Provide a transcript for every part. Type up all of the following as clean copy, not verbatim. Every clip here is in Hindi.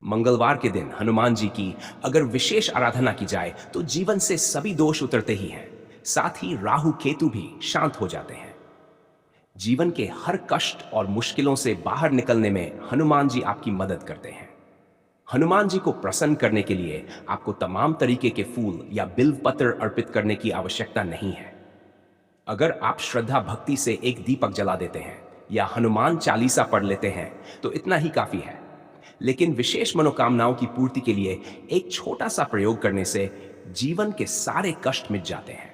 मंगलवार के दिन हनुमान जी की अगर विशेष आराधना की जाए तो जीवन से सभी दोष उतरते ही हैं। साथ ही राहु केतु भी शांत हो जाते हैं। जीवन के हर कष्ट और मुश्किलों से बाहर निकलने में हनुमान जी आपकी मदद करते हैं। हनुमान जी को प्रसन्न करने के लिए आपको तमाम तरीके के फूल या बिल्व पत्र अर्पित करने की आवश्यकता नहीं है। अगर आप श्रद्धा भक्ति से एक दीपक जला देते हैं या हनुमान चालीसा पढ़ लेते हैं तो इतना ही काफी है। लेकिन विशेष मनोकामनाओं की पूर्ति के लिए एक छोटा सा प्रयोग करने से जीवन के सारे कष्ट मिट जाते हैं।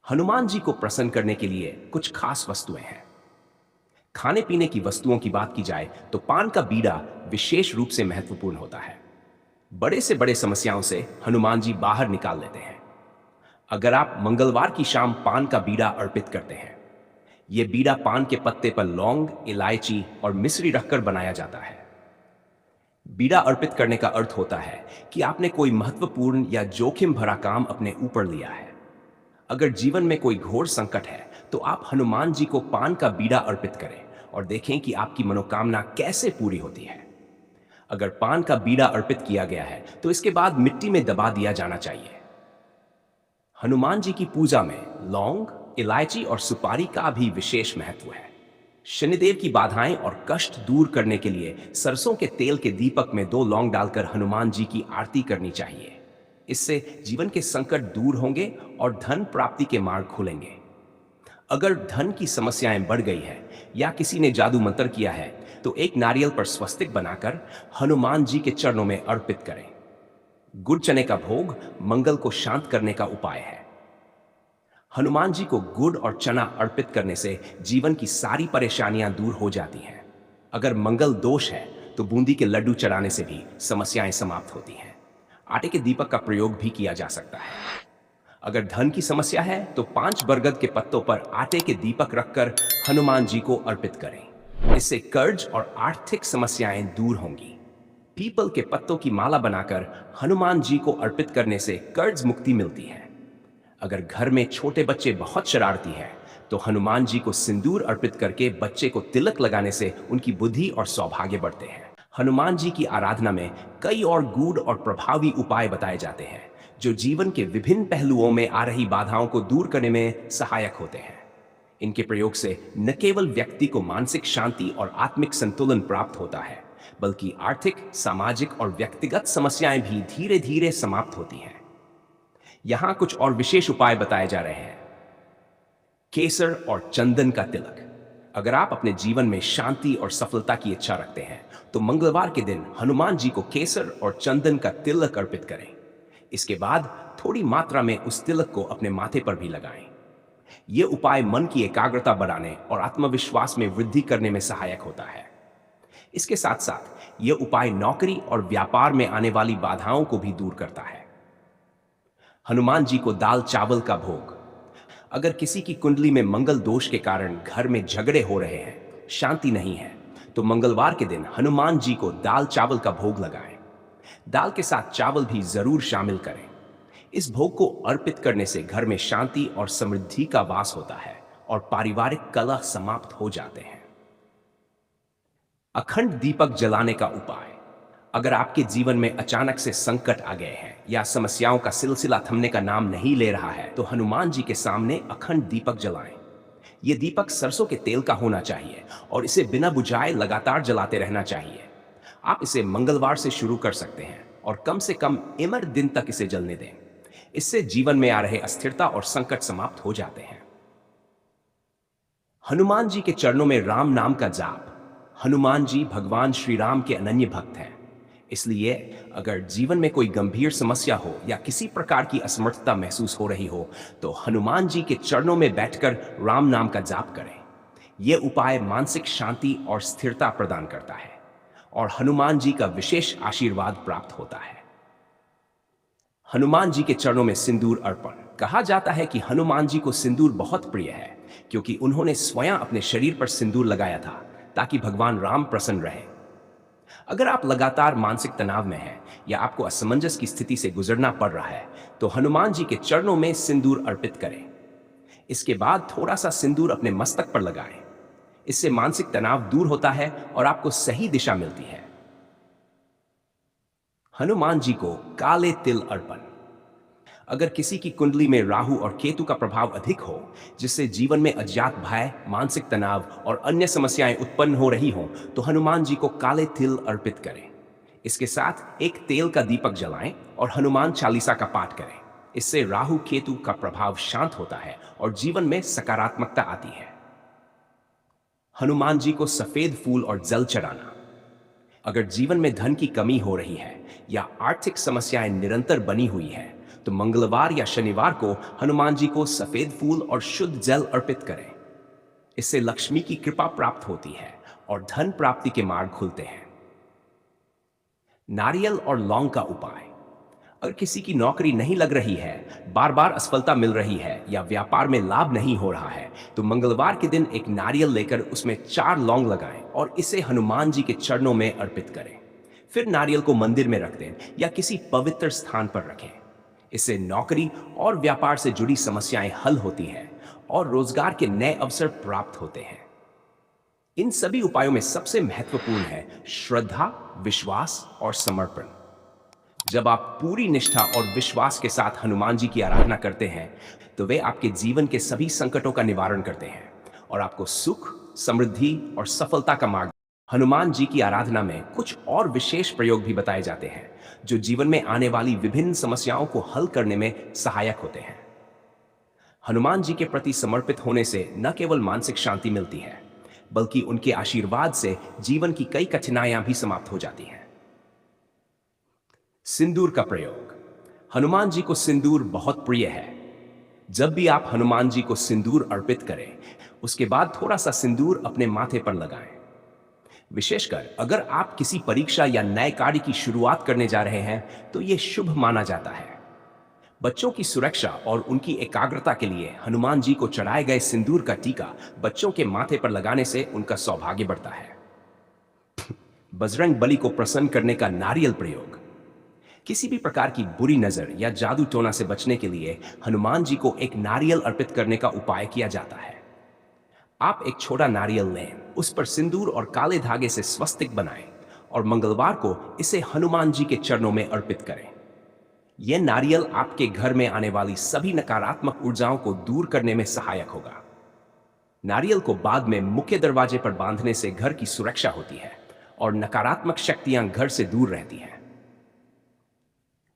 हनुमान जी को प्रसन्न करने के लिए कुछ खास वस्तुएं हैं। खाने पीने की वस्तुओं की बात की जाए तो पान का बीड़ा विशेष रूप से महत्वपूर्ण होता है। बड़े से बड़े समस्याओं से हनुमान जी बाहर निकाल लेते हैं। अगर आप मंगलवार की शाम पान का बीड़ा अर्पित करते हैं, यह बीड़ा पान के पत्ते पर लौंग, इलायची और मिश्री रखकर बनाया जाता है। बीड़ा अर्पित करने का अर्थ होता है कि आपने कोई महत्वपूर्ण या जोखिम भरा काम अपने ऊपर लिया है। अगर जीवन में कोई घोर संकट है तो आप हनुमान जी को पान का बीड़ा अर्पित करें और देखें कि आपकी मनोकामना कैसे पूरी होती है। अगर पान का बीड़ा अर्पित किया गया है तो इसके बाद मिट्टी में दबा दिया जाना चाहिए। हनुमान जी की पूजा में लौंग, इलायची और सुपारी का भी विशेष महत्व है। शनिदेव की बाधाएं और कष्ट दूर करने के लिए सरसों के तेल के दीपक में 2 लौंग डालकर हनुमान जी की आरती करनी चाहिए। इससे जीवन के संकट दूर होंगे और धन प्राप्ति के मार्ग खुलेंगे। अगर धन की समस्याएं बढ़ गई है या किसी ने जादू मंत्र किया है तो एक नारियल पर स्वस्तिक बनाकर हनुमान जी के चरणों में अर्पित करें। गुड़ चने का भोग मंगल को शांत करने का उपाय है। हनुमान जी को गुड़ और चना अर्पित करने से जीवन की सारी परेशानियां दूर हो जाती हैं। अगर मंगल दोष है तो बूंदी के लड्डू चढ़ाने से भी समस्याएं समाप्त होती हैं। आटे के दीपक का प्रयोग भी किया जा सकता है। अगर धन की समस्या है तो 5 बरगद के पत्तों पर आटे के दीपक रखकर हनुमान जी को अर्पित करें। इससे कर्ज और आर्थिक समस्याएं दूर होंगी। पीपल के पत्तों की माला बनाकर हनुमान जी को अर्पित करने से कर्ज मुक्ति मिलती है। अगर घर में छोटे बच्चे बहुत शरारती हैं तो हनुमान जी को सिंदूर अर्पित करके बच्चे को तिलक लगाने से उनकी बुद्धि और सौभाग्य बढ़ते हैं। हनुमान जी की आराधना में कई और गूढ़ और प्रभावी उपाय बताए जाते हैं जो जीवन के विभिन्न पहलुओं में आ रही बाधाओं को दूर करने में सहायक होते हैं। इनके प्रयोग से न केवल व्यक्ति को मानसिक शांति और आत्मिक संतुलन प्राप्त होता है, बल्कि आर्थिक, सामाजिक और व्यक्तिगत समस्याएं भी धीरे धीरे समाप्त होती हैं। यहां कुछ और विशेष उपाय बताए जा रहे हैं। केसर और चंदन का तिलक। अगर आप अपने जीवन में शांति और सफलता की इच्छा रखते हैं तो मंगलवार के दिन हनुमान जी को केसर और चंदन का तिलक अर्पित करें। इसके बाद थोड़ी मात्रा में उस तिलक को अपने माथे पर भी लगाएं। यह उपाय मन की एकाग्रता बढ़ाने और आत्मविश्वास में वृद्धि करने में सहायक होता है। इसके साथ साथ यह उपाय नौकरी और व्यापार में आने वाली बाधाओं को भी दूर करता है। हनुमान जी को दाल चावल का भोग। अगर किसी की कुंडली में मंगल दोष के कारण घर में झगड़े हो रहे हैं, शांति नहीं है, तो मंगलवार के दिन हनुमान जी को दाल चावल का भोग लगाएं। दाल के साथ चावल भी जरूर शामिल करें। इस भोग को अर्पित करने से घर में शांति और समृद्धि का वास होता है और पारिवारिक कलह समाप्त हो जाते हैं। अखंड दीपक जलाने का उपाय। अगर आपके जीवन में अचानक से संकट आ गए हैं या समस्याओं का सिलसिला थमने का नाम नहीं ले रहा है तो हनुमान जी के सामने अखंड दीपक जलाएं। यह दीपक सरसों के तेल का होना चाहिए और इसे बिना बुझाए लगातार जलाते रहना चाहिए। आप इसे मंगलवार से शुरू कर सकते हैं और कम से कम इमर दिन तक इसे जलने दें। इससे जीवन में आ रहे अस्थिरता और संकट समाप्त हो जाते हैं। हनुमान जी के चरणों में राम नाम का जाप। हनुमान जी भगवान श्री राम के अनन्य भक्त हैं। इसलिए अगर जीवन में कोई गंभीर समस्या हो या किसी प्रकार की असमर्थता महसूस हो रही हो तो हनुमान जी के चरणों में बैठकर राम नाम का जाप करें। यह उपाय मानसिक शांति और स्थिरता प्रदान करता है और हनुमान जी का विशेष आशीर्वाद प्राप्त होता है। हनुमान जी के चरणों में सिंदूर अर्पण। कहा जाता है कि हनुमान जी को सिंदूर बहुत प्रिय है क्योंकि उन्होंने स्वयं अपने शरीर पर सिंदूर लगाया था ताकि भगवान राम प्रसन्न रहे। अगर आप लगातार मानसिक तनाव में हैं या आपको असमंजस की स्थिति से गुजरना पड़ रहा है तो हनुमान जी के चरणों में सिंदूर अर्पित करें। इसके बाद थोड़ा सा सिंदूर अपने मस्तक पर लगाएं। इससे मानसिक तनाव दूर होता है और आपको सही दिशा मिलती है। हनुमान जी को काले तिल अर्पण। अगर किसी की कुंडली में राहु और केतु का प्रभाव अधिक हो, जिससे जीवन में अज्ञात भय, मानसिक तनाव और अन्य समस्याएं उत्पन्न हो रही हों, तो हनुमान जी को काले तिल अर्पित करें। इसके साथ एक तेल का दीपक जलाएं और हनुमान चालीसा का पाठ करें। इससे राहु केतु का प्रभाव शांत होता है और जीवन में सकारात्मकता आती है। हनुमान जी को सफेद फूल और जल चढ़ाना। अगर जीवन में धन की कमी हो रही है या आर्थिक समस्याएं निरंतर बनी हुई है, तो मंगलवार या शनिवार को हनुमान जी को सफेद फूल और शुद्ध जल अर्पित करें। इससे लक्ष्मी की कृपा प्राप्त होती है और धन प्राप्ति के मार्ग खुलते हैं। नारियल और लौंग का उपाय। अगर किसी की नौकरी नहीं लग रही है, बार बार असफलता मिल रही है या व्यापार में लाभ नहीं हो रहा है, तो मंगलवार के दिन एक नारियल लेकर उसमें 4 लौंग लगाएं और इसे हनुमान जी के चरणों में अर्पित करें। फिर नारियल को मंदिर में रख दें या किसी पवित्र स्थान पर रखें। इससे नौकरी और व्यापार से जुड़ी समस्याएं हल होती हैं और रोजगार के नए अवसर प्राप्त होते हैं। इन सभी उपायों में सबसे महत्वपूर्ण है श्रद्धा, विश्वास और समर्पण। जब आप पूरी निष्ठा और विश्वास के साथ हनुमान जी की आराधना करते हैं, तो वे आपके जीवन के सभी संकटों का निवारण करते हैं और आपको सुख, समृद्धि और सफलता का मार्ग। हनुमान जी की आराधना में कुछ और विशेष प्रयोग भी बताए जाते हैं, जो जीवन में आने वाली विभिन्न समस्याओं को हल करने में सहायक होते हैं। हनुमान जी के प्रति समर्पित होने से न केवल मानसिक शांति मिलती है, बल्कि उनके आशीर्वाद से जीवन की कई कठिनाइयां भी समाप्त हो जाती हैं। सिंदूर का प्रयोग। हनुमान जी को सिंदूर बहुत प्रिय है। जब भी आप हनुमान जी को सिंदूर अर्पित करें, उसके बाद थोड़ा सा सिंदूर अपने माथे पर लगाएं। विशेषकर अगर आप किसी परीक्षा या नए कार्य की शुरुआत करने जा रहे हैं, तो यह शुभ माना जाता है। बच्चों की सुरक्षा और उनकी एकाग्रता के लिए हनुमान जी को चढ़ाए गए सिंदूर का टीका बच्चों के माथे पर लगाने से उनका सौभाग्य बढ़ता है। बजरंग बली को प्रसन्न करने का नारियल प्रयोग। किसी भी प्रकार की बुरी नजर या जादू टोना से बचने के लिए हनुमान जी को एक नारियल अर्पित करने का उपाय किया जाता है। आप एक छोटा नारियल लें, उस पर सिंदूर और काले धागे से स्वस्तिक बनाएं और मंगलवार को इसे हनुमान जी के चरणों में अर्पित करें। यह नारियल आपके घर में आने वाली सभी नकारात्मक ऊर्जाओं को दूर करने में सहायक होगा। नारियल को बाद में मुख्य दरवाजे पर बांधने से घर की सुरक्षा होती है और नकारात्मक शक्तियां घर से दूर रहती हैं।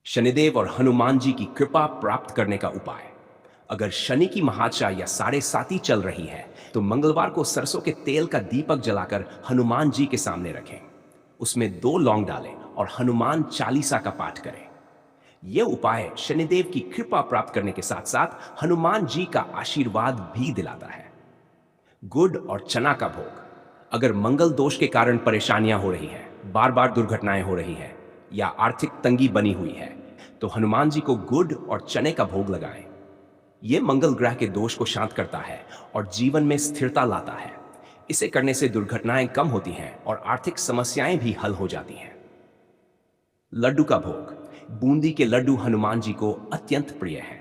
शनिदेव और हनुमान जी की कृपा प्राप्त करने का उपाय। अगर शनि की महादशा या साढ़े साती चल रही है, तो मंगलवार को सरसों के तेल का दीपक जलाकर हनुमान जी के सामने रखें। उसमें 2 लौंग डालें और हनुमान चालीसा का पाठ करें। यह उपाय शनिदेव की कृपा प्राप्त करने के साथ साथ हनुमान जी का आशीर्वाद भी दिलाता है। गुड़ और चना का भोग। अगर मंगल दोष के कारण परेशानियां हो रही हैं, बार बार दुर्घटनाएं हो रही हैं या आर्थिक तंगी बनी हुई है, तो हनुमान जी को गुड़ और चने का भोग लगाएं। यह मंगल ग्रह के दोष को शांत करता है और जीवन में स्थिरता लाता है। इसे करने से दुर्घटनाएं कम होती हैं और आर्थिक समस्याएं भी हल हो जाती हैं। लड्डू का भोग। बूंदी के लड्डू हनुमान जी को अत्यंत प्रिय हैं।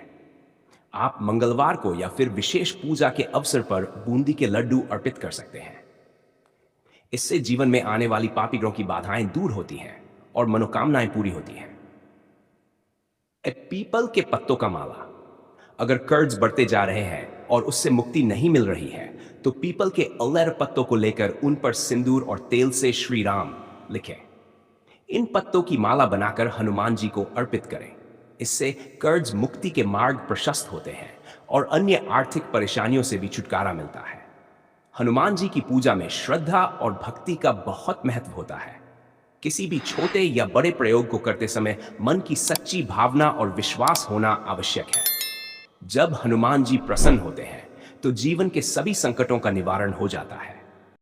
आप मंगलवार को या फिर विशेष पूजा के अवसर पर बूंदी के लड्डू अर्पित कर सकते हैं। इससे जीवन में आने वाली पापी ग्रहों की बाधाएं दूर होती हैं और मनोकामनाएं पूरी होती हैं। पीपल के पत्तों का माला। अगर कर्ज बढ़ते जा रहे हैं और उससे मुक्ति नहीं मिल रही है, तो पीपल के अलेर पत्तों को लेकर उन पर सिंदूर और तेल से श्री राम लिखें। इन पत्तों की माला बनाकर हनुमान जी को अर्पित करें। इससे कर्ज मुक्ति के मार्ग प्रशस्त होते हैं और अन्य आर्थिक परेशानियों से भी छुटकारा मिलता है। हनुमान जी की पूजा में श्रद्धा और भक्ति का बहुत महत्व होता है। किसी भी छोटे या बड़े प्रयोग को करते समय मन की सच्ची भावना और विश्वास होना आवश्यक है। जब हनुमान जी प्रसन्न होते हैं, तो जीवन के सभी संकटों का निवारण हो जाता है।